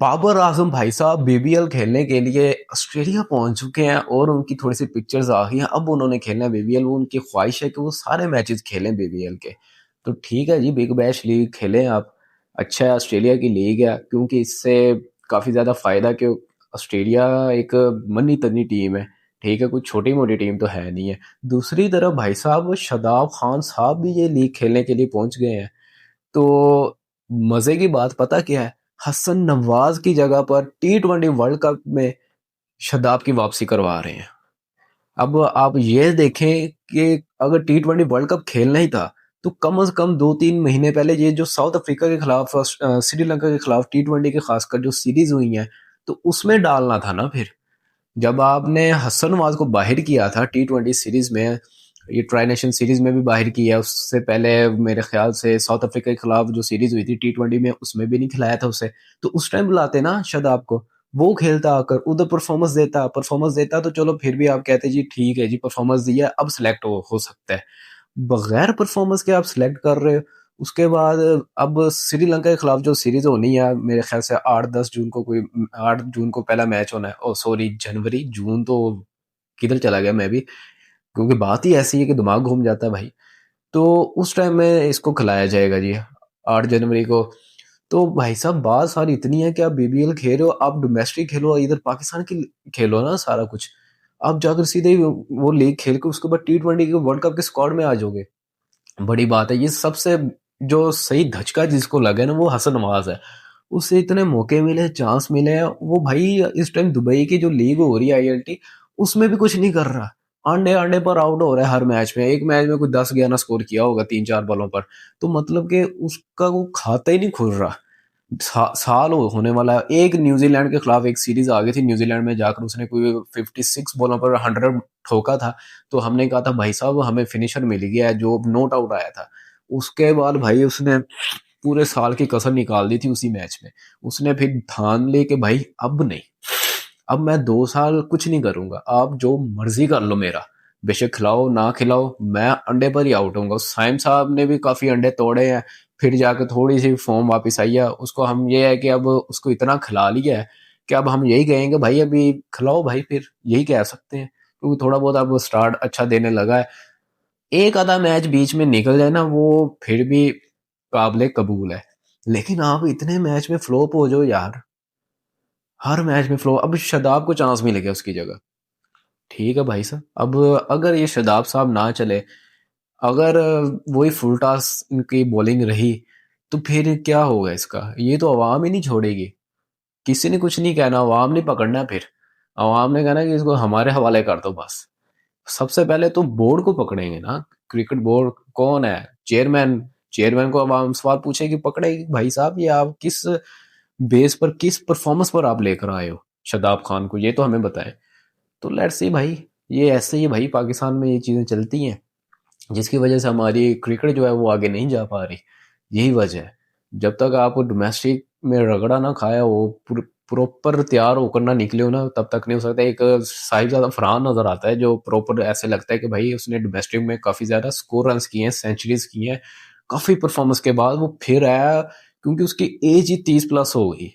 बाबर आजम भाई साहब बीबीएल खेलने के लिए ऑस्ट्रेलिया पहुंच चुके हैं और उनकी थोड़ी सी पिक्चर्स आ गई हैं। अब उन्होंने खेलना है बीबीएल। वो उनकी ख्वाहिश है कि वो सारे मैचेस खेलें बीबीएल के। तो ठीक है जी, बिग बैश लीग खेलें आप। अच्छा है, ऑस्ट्रेलिया की लीग है, क्योंकि इससे काफ़ी ज़्यादा फ़ायदा कि ऑस्ट्रेलिया एक मनी तनी टीम है। ठीक है, कुछ छोटी मोटी टीम तो है नहीं है। दूसरी तरफ भाई साहब शादाब खान साहब भी ये लीग खेलने के लिए पहुंच गए हैं। तो मजे की बात पता क्या है, हसन नवाज की जगह पर T20 वर्ल्ड कप में शादाब की वापसी करवा रहे हैं। अब आप ये देखें कि अगर T20 वर्ल्ड कप खेलना ही था तो कम से कम 2-3 महीने पहले ये जो साउथ अफ्रीका के खिलाफ श्रीलंका के खिलाफ T20 के खासकर जो सीरीज हुई है तो उसमें डालना था ना। फिर जब आपने हसन नवाज को बाहर किया था T20 सीरीज में, ये ट्राई नेशन सीरीज में भी बाहर किया, उससे पहले मेरे ख्याल से साउथ अफ्रीका के खिलाफ जो सीरीज हुई थी T20 में उसमें भी नहीं खिलाया था उसे। तो उस टाइम बुलाते ना शादाब को, वो खेलता आकर उधर परफॉर्मेंस देता तो चलो फिर भी आप कहते जी ठीक है जी, परफॉर्मेंस दिया, अब सिलेक्ट हो सकता है। बगैर परफॉर्मेंस के आप सिलेक्ट कर रहे हो। उसके बाद अब श्रीलंका के खिलाफ जो सीरीज होनी है मेरे ख्याल से 8-10 जून को, कोई 8 जून को पहला मैच होना है। ओ सॉरी, जनवरी, जून तो किधर चला गया मैं भी, क्योंकि बात ही ऐसी है कि दिमाग घूम जाता है भाई। तो उस टाइम में इसको खिलाया जाएगा जी, 8 जनवरी को। तो भाई साहब बात सारी इतनी है कि आप बीबीएल खेल रहे हो, आप डोमेस्टिक खेलो, इधर पाकिस्तान की खेलो ना सारा कुछ। आप जाकर सीधे ही वो लीग खेल के उसके बाद T20 के वर्ल्ड कप के स्क्वाड में आ जाओगे। बड़ी बात है ये। सबसे जो सही धचका जिसको लगे ना वो हसन नवाज है। उसे इतने मौके मिले, चांस मिले हैं, वो भाई इस टाइम दुबई की जो लीग हो रही है ILT, उसमें भी कुछ नहीं कर रहा। अंडे अंडे पर आउट हो रहा है हर मैच में। एक मैच में कोई 10-11 स्कोर किया होगा 3-4 बॉलों पर। तो मतलब कि उसका वो खाता ही नहीं खुल रहा। साल होने वाला है। एक न्यूजीलैंड के खिलाफ एक सीरीज आ गई थी, न्यूजीलैंड में जाकर उसने कोई 56 बॉलों पर 100 ठोका था। तो हमने कहा था भाई साहब हमें फिनिशर मिल गया है, जो नॉट आउट आया था। उसके बाद भाई उसने पूरे साल की कसर निकाल दी थी उसी मैच में। उसने फिर ठान ली कि भाई अब नहीं, अब मैं 2 साल कुछ नहीं करूंगा, आप जो मर्जी कर लो मेरा, बेशक खिलाओ ना खिलाओ, मैं अंडे पर ही आउट होऊंगा। साइम साहब ने भी काफी अंडे तोड़े हैं, फिर जाकर थोड़ी सी फॉर्म वापस आई है उसको। हम ये है कि अब उसको इतना खिला लिया है कि अब हम यही कहेंगे भाई अभी खिलाओ भाई, फिर यही कह सकते हैं, क्योंकि थोड़ा बहुत अब स्टार्ट अच्छा देने लगा है। एक आधा मैच बीच में निकल जाए ना वो फिर भी काबिले कबूल है। लेकिन आप इतने मैच में फ्लॉप हो जाओ यार, हर मैच में फ्लॉप। अब शादाब को चांस मिल गया उसकी जगह। ठीक है भाई साहब, अब अगर ये शादाब साहब ना चले, अगर वही फुल टॉस की बॉलिंग रही, तो फिर क्या होगा इसका? ये तो अवाम ही नहीं छोड़ेगी। किसी ने कुछ नहीं कहना, अवाम नहीं पकड़ना। फिर अवाम ने कहना कि इसको हमारे हवाले कर दो बस। सबसे पहले तो बोर्ड को पकड़ेंगे ना। क्रिकेट बोर्ड कौन है? चेयरमैन। चेयरमैन को अवाम सवाल पूछेगी, पकड़ेगी भाई साहब ये आप किस बेस पर, किस परफॉर्मेंस पर आप लेकर आए हो शादाब खान को, ये तो हमें बताएं। तो लेट्स सी भाई, ये ऐसे ही भाई पाकिस्तान में ये चीजें चलती हैं, जिसकी वजह से हमारी क्रिकेट जो है वो आगे नहीं जा पा रही। यही वजह है। जब तक आप डोमेस्टिक में रगड़ा ना खाया हो, प्रॉपर तैयार होकर ना निकले हो ना, तब तक नहीं हो सकता। एक साहिबजादा फरहान नजर आता है जो प्रॉपर ऐसे लगता है कि भाई उसने डोमेस्टिक में काफी ज्यादा स्कोर रन किए हैं, सेंचुरीज की हैं, काफी परफॉर्मेंस के बाद वो फिर आया, क्योंकि उसकी एज ही 30+ हो गई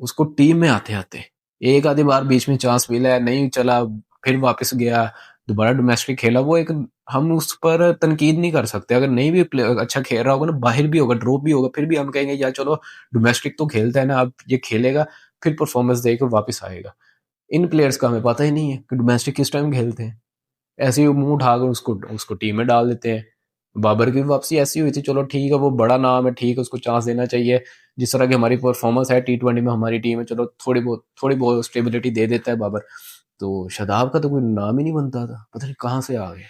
उसको टीम में आते आते। एक आधी बार बीच में चांस मिला है, नहीं चला, फिर वापस गया, दोबारा डोमेस्टिक खेला। वो एक, हम उस पर तनकीद नहीं कर सकते। अगर नहीं भी अच्छा खेल रहा होगा ना, बाहर भी होगा, ड्रॉप भी होगा, फिर भी हम कहेंगे यार चलो डोमेस्टिक तो खेलता है ना, अब ये खेलेगा, फिर परफॉर्मेंस देकर वापस आएगा। इन प्लेयर्स का हमें पता ही नहीं है कि डोमेस्टिक किस टाइम खेलते हैं। ऐसे ही मुंह उठाकर उसको उसको टीम में डाल देते हैं। बाबर की वापसी ऐसी हुई थी, चलो ठीक है वो बड़ा नाम है, ठीक है उसको चांस देना चाहिए। जिस तरह की हमारी परफॉर्मेंस है T20 में, हमारी टीम है, चलो थोड़ी बहुत स्टेबिलिटी दे देता है बाबर। तो शादाब का तो कोई नाम ही नहीं बनता था, पता नहीं कहाँ से आ गया।